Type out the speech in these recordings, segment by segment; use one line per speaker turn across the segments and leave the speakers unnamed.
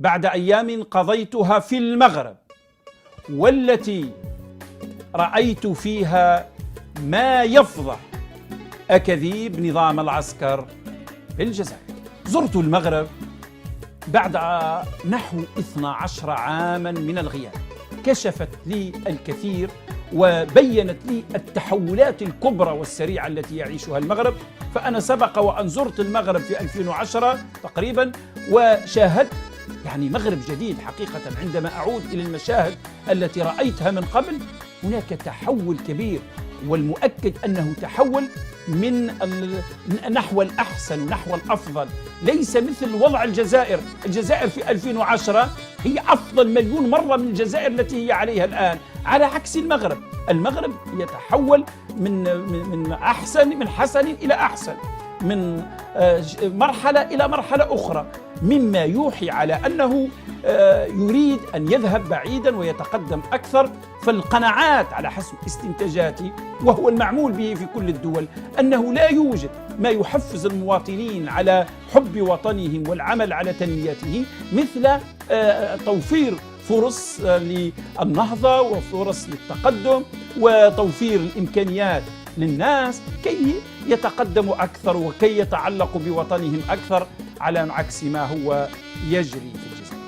بعد أيام قضيتها في المغرب والتي رأيت فيها ما يفضح أكاذيب نظام العسكر في الجزائر. زرت المغرب بعد نحو 12 عاما من الغياب، كشفت لي الكثير وبينت لي التحولات الكبرى والسريعة التي يعيشها المغرب. فأنا سبق وأن زرت المغرب في 2010 تقريبا وشاهدت يعني مغرب جديد حقيقة. عندما أعود إلى المشاهد التي رأيتها من قبل هناك تحول كبير، والمؤكد أنه تحول من نحو الأحسن ونحو الأفضل، ليس مثل وضع الجزائر. الجزائر في 2010 هي أفضل مليون مرة من الجزائر التي هي عليها الآن، على عكس المغرب. المغرب يتحول من حسن إلى أحسن، من مرحلة إلى مرحلة أخرى، مما يوحي على أنه يريد أن يذهب بعيدا ويتقدم أكثر. فالقناعات على حسب استنتاجاتي، وهو المعمول به في كل الدول، أنه لا يوجد ما يحفز المواطنين على حب وطنهم والعمل على تنميته مثل توفير فرص للنهضة وفرص للتقدم وتوفير الإمكانيات للناس كي يتقدموا أكثر وكي يتعلقوا بوطنهم أكثر، على عكس ما هو يجري في الجزائر.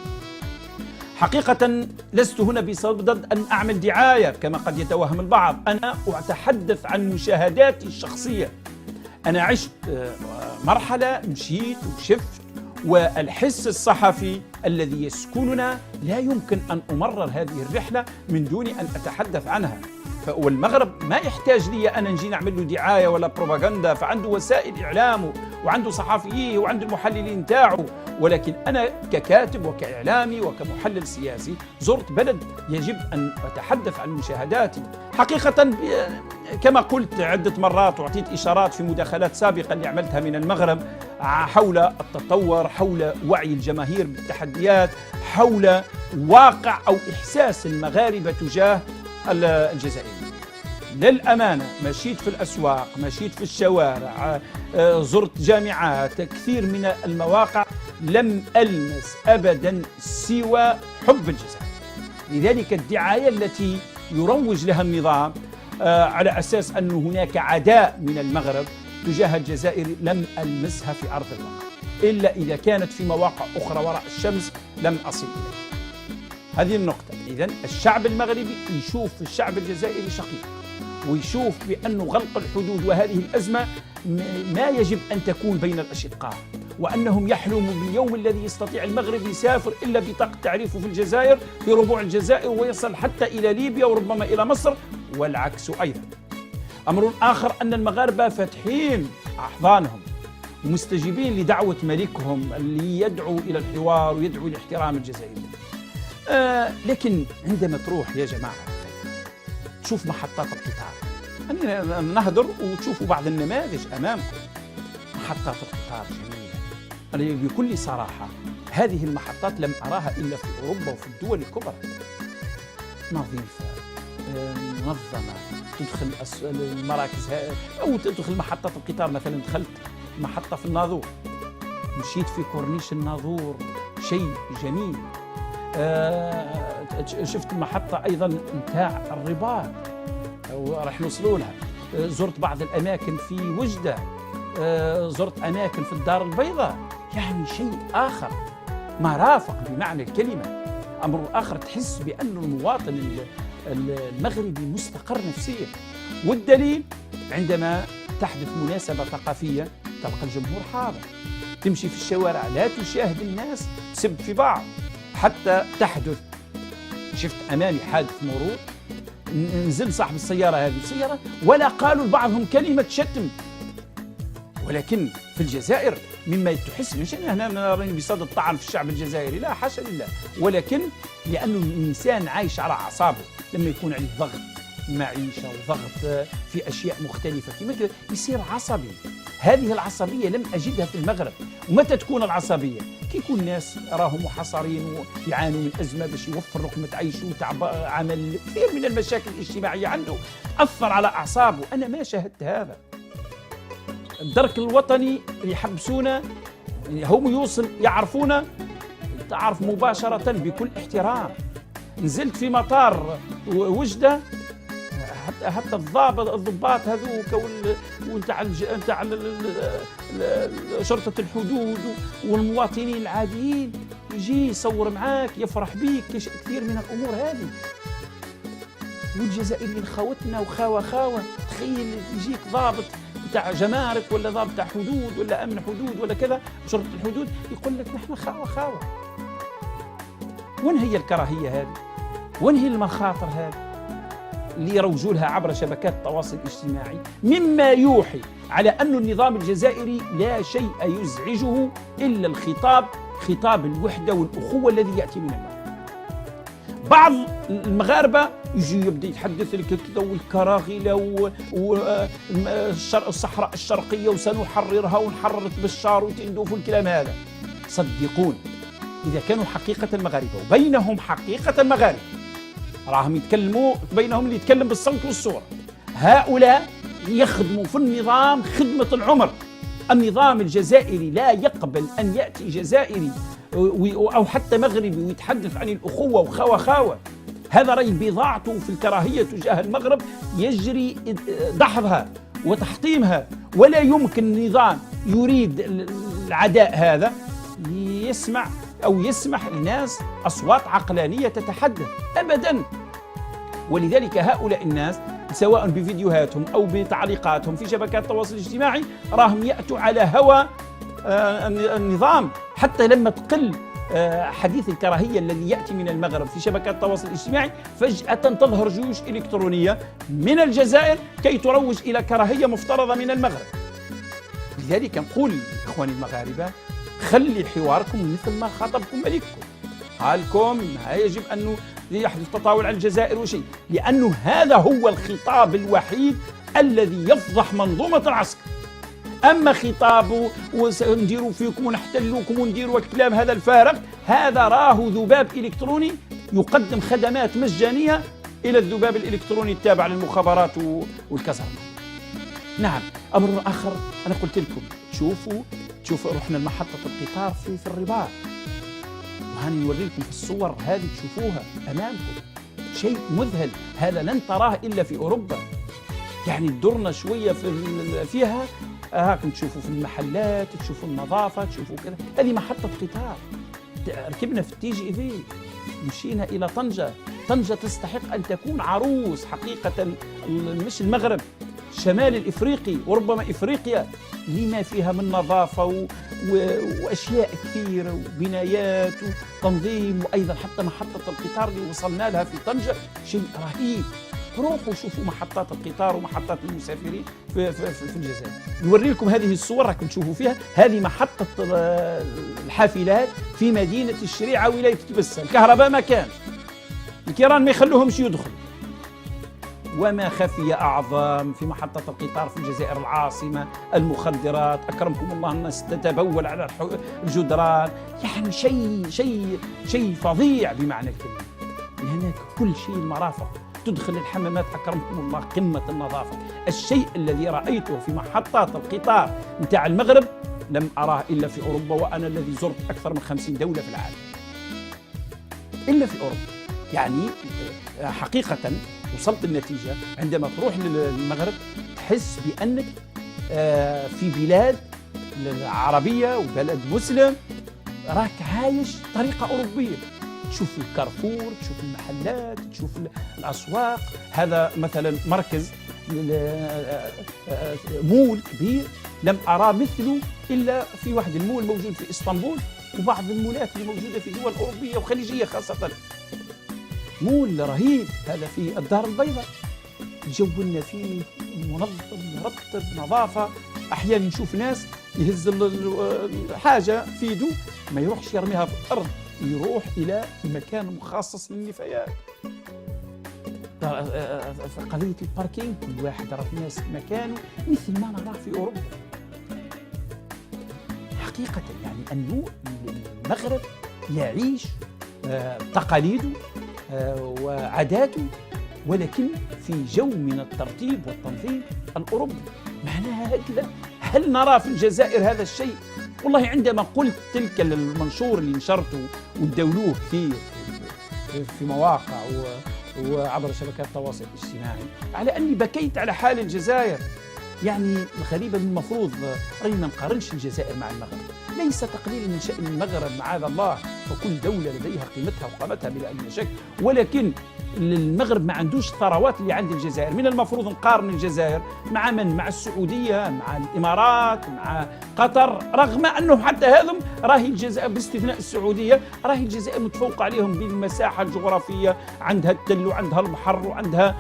حقيقة لست هنا بصدد أن أعمل دعاية كما قد يتوهم البعض، أنا أتحدث عن مشاهداتي الشخصية. أنا عشت مرحلة، مشيت وشفت، والحس الصحفي الذي يسكننا لا يمكن أن أمرر هذه الرحلة من دون أن أتحدث عنها. والمغرب ما يحتاج لي أنا نجي نعمل له دعاية ولا بروباغندا، فعنده وسائل إعلامه وعنده صحفيه وعنده المحللين تاعه. ولكن أنا ككاتب وكإعلامي وكمحلل سياسي زرت بلد يجب أن أتحدث عن مشاهداتي. حقيقة كما قلت عدة مرات وأعطيت إشارات في مداخلات سابقة اللي عملتها من المغرب حول التطور، حول وعي الجماهير بالتحديات، حول واقع أو إحساس المغاربة تجاه الجزائريين. للأمانة مشيت في الأسواق، مشيت في الشوارع، زرت جامعات، كثير من المواقع، لم ألمس أبدا سوى حب الجزائر. لذلك الدعاية التي يروج لها النظام على أساس أن هناك عداء من المغرب تجاه الجزائر لم ألمسها في أرض الواقع، إلا إذا كانت في مواقع أخرى وراء الشمس لم أصل إليها. هذه النقطة. إذن الشعب المغربي يشوف في الشعب الجزائري شقيق، ويشوف بأن غلق الحدود وهذه الأزمة ما يجب أن تكون بين الأشقاء، وأنهم يحلموا باليوم الذي يستطيع المغرب يسافر إلا بطاقة تعريفه في الجزائر في ربوع الجزائر ويصل حتى إلى ليبيا وربما إلى مصر، والعكس أيضا. أمر آخر أن المغاربة فاتحين أحضانهم ومستجيبين لدعوة ملكهم اللي يدعو إلى الحوار ويدعو إلى احترام الجزائريين. لكن عندما تروح يا جماعة تشوف محطات القطار، يعني نهدر وتشوفوا بعض النماذج أمامكم، محطات القطار جميلة بكل صراحة. هذه المحطات لم أراها إلا في أوروبا وفي الدول الكبرى، نظيفة منظمة. تدخل المراكز أو تدخل محطة القطار، مثلا دخلت محطة في الناظور، مشيت في كورنيش الناظور، شيء جميل. شفت المحطة أيضا نتاع الرباط وراح نوصلوا لها. زرت بعض الأماكن في وجدة، زرت أماكن في الدار البيضاء، يعني شيء آخر، مرافق بمعنى الكلمة. أمر آخر، تحس بأن المواطن المغربي مستقر نفسيا. والدليل عندما تحدث مناسبة ثقافية تلقى الجمهور حاضر، تمشي في الشوارع لا تشاهد الناس تسب في بعض، حتى تحدث. شفت أمامي حادث مرور، نزل صاحب السيارة هذه السيارة ولا قالوا لبعضهم كلمة شتم. ولكن في الجزائر مما تحس، مش أنا راني بصدد الطعن في الشعب الجزائري، لا حاشا لله، ولكن لأنه الإنسان عايش على أعصابه، لما يكون عليه ضغط معيشة وضغط في أشياء مختلفة كما يصير عصبي. هذه العصبية لم أجدها في المغرب. ومتى تكون العصبية؟ كي يكون الناس راهم محاصرين ويعانوا من أزمة باش يوفر لقمة عيش وتعب عمل، كثير من المشاكل الاجتماعية عنده أثر على أعصابه. أنا ما شاهدت هذا. الدرك الوطني يحبسونا، هم يوصل يعرفونا تعرف مباشرة بكل احترام. نزلت في مطار وجدة، حتى الضباط هذوك ونتاع شرطة الحدود والمواطنين العاديين يجي يصور معاك، يفرح بيك، كثير من الأمور هذه. والجزائريين خوتنا وخاوة، تخيل يجيك ضابط بتاع جمارك ولا ضابط بتاع حدود ولا أمن حدود ولا كذا شرطة الحدود يقول لك نحن خاوة. وين هي الكراهية هذه؟ وين هي المخاطر هذه اللي يروجوا لها عبر شبكات التواصل الاجتماعي، مما يوحي على أن النظام الجزائري لا شيء يزعجه إلا خطاب الوحدة والأخوة الذي يأتي من المغرب. بعض المغاربة يجي يبدأ يتحدث لك كذا والكراهلة والصحراء الشرقية وسنحررها ونحرر بشار وتندوف والكلام هذا. صدقون إذا كانوا حقيقة المغاربة وبينهم حقيقة المغاربة راهم يتكلموا بينهم اللي يتكلم بالصوت والصورة، هؤلاء يخدموا في النظام خدمة العمر. النظام الجزائري لا يقبل أن يأتي جزائري أو حتى مغربي ويتحدث عن الأخوة وخاوة. هذا رأي بضاعته في الكراهية تجاه المغرب يجري دحضها وتحطيمها، ولا يمكن نظام يريد العداء هذا يسمع أو يسمح للناس أصوات عقلانية تتحدث أبدا. ولذلك هؤلاء الناس سواء بفيديوهاتهم أو بتعليقاتهم في شبكات التواصل الاجتماعي راهم يأتوا على هوى النظام. حتى لما تقل حديث الكراهية الذي يأتي من المغرب في شبكات التواصل الاجتماعي فجأة تظهر جيوش إلكترونية من الجزائر كي تروج إلى كراهية مفترضة من المغرب. لذلك نقول إخواني المغاربة خلي حواركم مثل ما خاطبكم ملككم، قالكم يجب أن يحدث تطاول على الجزائر وشيء، لأنه هذا هو الخطاب الوحيد الذي يفضح منظومة العسكر. أما خطابه ونديروا فيكم ونحتلوكم ونديروا الكلام هذا الفارغ، هذا راه ذباب إلكتروني يقدم خدمات مجانية إلى الذباب الإلكتروني التابع للمخابرات والكسرة. نعم، أمر آخر أنا قلت لكم شوفوا رحنا لمحطة القطار في الرباط، وهاني نوريكم في الصور هذه تشوفوها أمامكم، شيء مذهل. هذا لن تراه إلا في أوروبا. يعني درنا شوية فيها هاكم تشوفوا في المحلات، تشوفوا النظافة، تشوفوا كذا. هذه محطة قطار. ركبنا في TGV مشينا إلى طنجة. طنجة تستحق أن تكون عروس حقيقة، مش المغرب، الشمال الإفريقي وربما إفريقيا، لما فيها من نظافة وأشياء كثيرة وبنايات وتنظيم. وأيضا حتى محطة القطار اللي وصلنا لها في طنجة شيء رهيب. روحوا شوفوا محطات القطار ومحطات المسافرين في الجزائر. نوري لكم هذه الصور راكم تشوفوا فيها. هذه محطة الحافلات في مدينة الشريعة ولاية تبسة. الكهرباء ما كان، الكيران ما يخلوهمش يدخلوا. وما خفي أعظم في محطة القطار في الجزائر العاصمة، المخدرات، أكرمكم الله الناس تتبول على الجدران. يعني شيء فظيع بمعنى الكلمة. هناك كل شيء، المرافق، تدخل الحمامات، أكرمكم الله قمة النظافة. الشيء الذي رأيته في محطات القطار متاع المغرب لم أراه إلا في أوروبا، وأنا الذي زرت أكثر من 50 دولة في العالم إلا في أوروبا. يعني حقيقة وصلت النتيجة عندما تروح للمغرب تحس بأنك في بلاد عربية وبلد مسلم، راك عايش طريقة أوروبية. تشوف الكارفور، تشوف المحلات، تشوف الأسواق. هذا مثلا مركز مول كبير لم أرى مثله إلا في واحد المول موجود في إسطنبول، وبعض المولات اللي موجودة في دول أوروبية وخليجية خاصة. مول رهيب هذا في الدار البيضاء، الجو فيه منظم مرتب نظافة. أحيانا نشوف ناس يهز الحاجة في يده ما يروحش يرميها في الأرض، يروح إلى مكان مخصص للنفايات. قضية الباركينج كل واحد راه الناس في مكانه مثل ما نراه في أوروبا. حقيقة يعني أنه المغرب يعيش تقاليده وعاداته، ولكن في جو من الترتيب والتنظيم الأوروبي. معناها هكذا. هل نرى في الجزائر هذا الشيء والله عندما قلت تلك المنشور اللي نشرته ودولوه كثير في مواقع وعبر شبكات التواصل الاجتماعي على أني بكيت على حال الجزائر. يعني الغريبة المفروض رأينا ما نقارنش الجزائر مع المغرب، ليس تقليلا من شأن المغرب معاذ الله، فكل دولة لديها قيمتها وقامتها بلا أي شك، ولكن المغرب ما عندوش الثروات اللي عند الجزائر. من المفروض نقارن الجزائر مع من؟ مع السعودية، مع الإمارات، مع قطر، رغم أنه حتى هذم راهي الجزائر باستثناء السعودية راهي الجزائر متفوقة عليهم بالمساحة الجغرافية، عندها التل وعندها البحر وعندها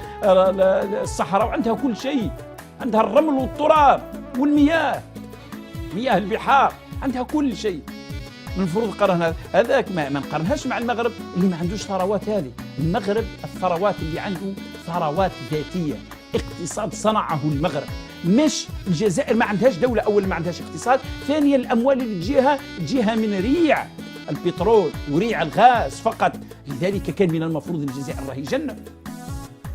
الصحراء وعندها كل شيء، عندها الرمل والتراب والمياه، مياه البحار، عندها كل شيء. المفروض نقارن هذاك ما نقارنهاش مع المغرب اللي ما عندوش ثروات. هذه المغرب الثروات اللي عنده ثروات ذاتيه، اقتصاد صنعه المغرب، مش الجزائر ما عندهاش دوله. اولا ما عندهاش اقتصاد، ثانيا الاموال اللي تجيها من ريع البترول وريع الغاز فقط. لذلك كان من المفروض الجزائر راهي جنه،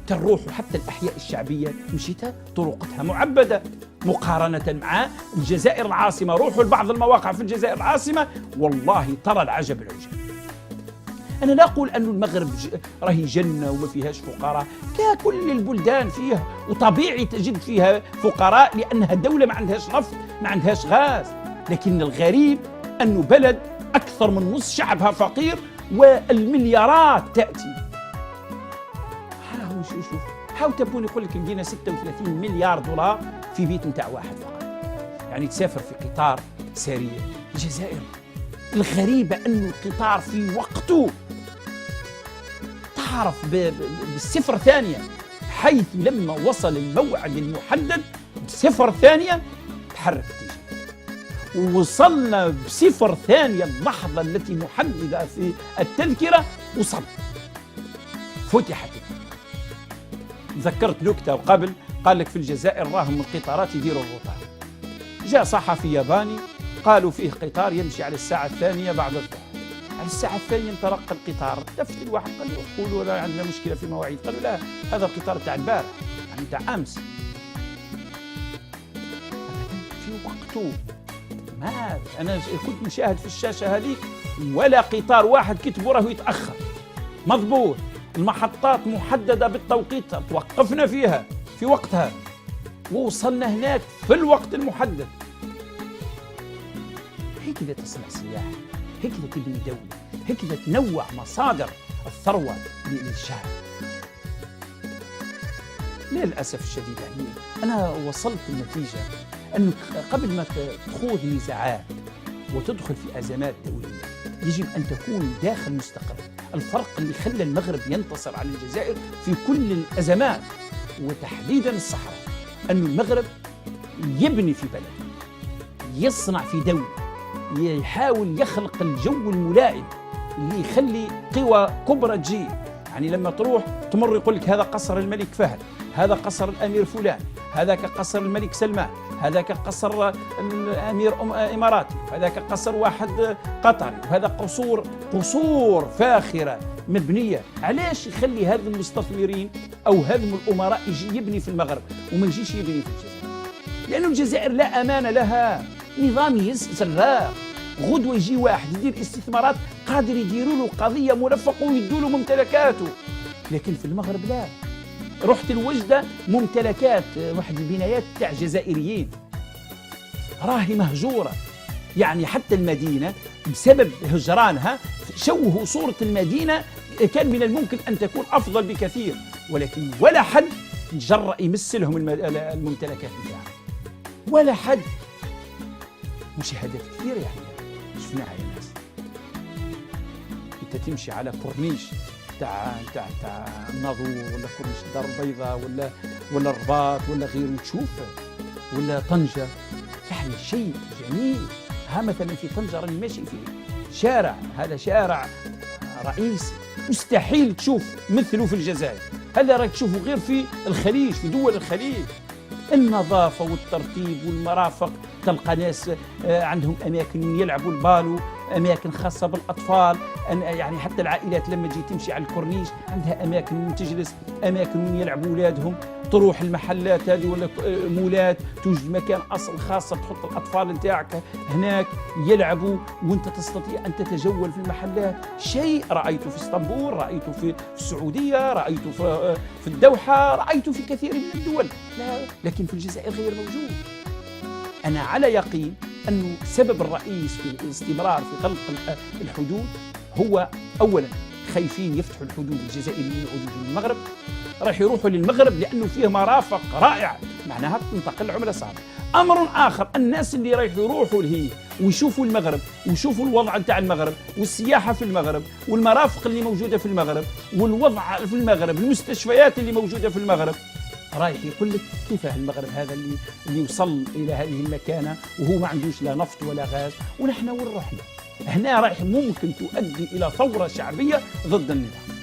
تروح حتى الأحياء الشعبية مشيتها طرقتها معبدة مقارنة مع الجزائر العاصمة. روحوا لبعض المواقع في الجزائر العاصمة والله ترى العجب العجاب. أنا لا أقول أن المغرب راهي جنة وما فيهاش فقراء، ككل البلدان فيها، وطبيعي تجد فيها فقراء لأنها دولة ما عندهاش نفط ما عندهاش غاز. لكن الغريب أنه بلد أكثر من نصف شعبها فقير والمليارات تأتي. شوف حاول تبون يقول لك لقينا 36 مليار دولار في بيت نتاع واحد فقط، يعني تسافر في قطار سريع. الجزائر الغريبة أنه القطار في وقته تعرف بالصفر ثانية، حيث لما وصل الموعد المحدد بصفر ثانية تحرك تيجي، ووصلنا بصفر ثانية اللحظة التي محددة في التذكرة وصل فتحت. ذكرت نكتة وقبل قال لك في الجزائر راهم القطارات يديروا الروطات. جاء صحفي ياباني قالوا فيه قطار يمشي على الساعة الثانية بعد الظهر. على الساعة الثانية انطلق القطار، التفت الواحد قال له قولوا لا عندنا مشكلة في مواعيد، قالوا لا هذا القطار تاع البارح يعني تاع أمس في وقته. ما أنا كنت مشاهد في الشاشة هذيك ولا قطار واحد كتبوا راه يتأخر، مضبوط، المحطات محددة بالتوقيت توقفنا فيها في وقتها ووصلنا هناك في الوقت المحدد. هكذا تصنع سياحة، هكذا تبني دولة، هكذا تنوع مصادر الثروة للشعب. للأسف الشديد يعني أنا وصلت النتيجة أنك قبل ما تخوض نزاعات وتدخل في أزمات دولية يجب أن تكون داخل مستقر. الفرق اللي خلى المغرب ينتصر على الجزائر في كل الأزمات وتحديدا الصحراء أن المغرب يبني في بلد، يصنع في دولة، يحاول يخلق الجو الملائم اللي يخلي قوى كبرى تجي. يعني لما تروح تمر يقول لك هذا قصر الملك فهد، هذا قصر الأمير فلان، هذاك قصر الملك سلمان، هذاك قصر الأمير إماراتي، هذاك قصر واحد قطري، وهذا قصور فاخرة مبنية. علاش يخلي هذا المستثمرين أو هذا الأمراء يجي يبني في المغرب وما يجيش يبني في الجزائر؟ لأن الجزائر لا أمان لها، نظام سراق. غدوة يجي واحد يدير استثمارات قادر يديروا له قضية مرفقة ويدوا له ممتلكاته. لكن في المغرب لا، رحت الوجدة ممتلكات واحد البنايات تاع جزائريين راهي مهجورة. يعني حتى المدينة بسبب هجرانها شوهوا صورة المدينة، كان من الممكن أن تكون أفضل بكثير، ولكن ولا حد تجرأ يمس لهم الممتلكات بتاعهم، ولا حد. مشاهدات كثيرة يعني شفناها يا ناس. أنت تمشي على كورنيش تاع الناظور ولا كورنيش الدار البيضاء ولا الرباط ولا غيره وتشوف، ولا طنجة، يعني شيء جميل. ها مثلا في طنجة راني ماشي في شارع، هذا شارع رئيسي مستحيل تشوف مثله في الجزائر، هذا راك تشوفه غير في الخليج، في دول الخليج. النظافة والترتيب والمرافق، تلقى ناس عندهم أماكن يلعبوا البالو، اماكن خاصه بالاطفال، يعني حتى العائلات لما تجي تمشي على الكورنيش عندها اماكن وين تجلس، اماكن وين يلعبوا اولادهم. تروح المحلات هذه ولا مولات توجد مكان اصل خاصه تحط الاطفال نتاعك هناك يلعبوا، وانت تستطيع ان تتجول في المحلات. شيء رايته في اسطنبول، رايته في السعوديه، رايته في الدوحه، رايته في كثير من الدول، لكن في الجزائر غير موجود. انا على يقين أنه السبب الرئيس في الاستمرار في غلق الحدود هو أولا خايفين يفتحوا الحدود الجزائريين يعودوا للمغرب، راح يروحوا للمغرب لأنه فيه مرافق رائعة، معناها تنتقل العملة صعبة. أمر آخر، الناس اللي راح يروحوا لهي ويشوفوا المغرب ويشوفوا الوضع نتاع المغرب والسياحة في المغرب والمرافق اللي موجودة في المغرب والوضع في المغرب، المستشفيات اللي موجودة في المغرب، رايح يقول لك كيفاه المغرب هذا اللي وصل الى هذه المكانه وهو ما عندوش لا نفط ولا غاز، ونحن وين رحنا؟ هنا رايح ممكن تؤدي الى ثوره شعبيه ضد النظام.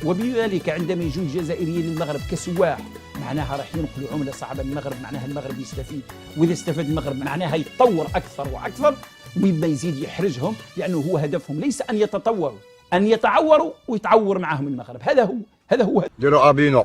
وبذلك عندما يجوا الجزائريين للمغرب كسواح معناها راح ينقلوا عمله صعبه للمغرب، معناها المغرب يستفيد، واذا استفاد المغرب معناها يتطور اكثر واكثر، ويما يزيد يحرجهم، لانه هو هدفهم ليس ان يتطوروا، ان يتعوروا ويتعور معهم المغرب. هذا هو
ديروا ابينو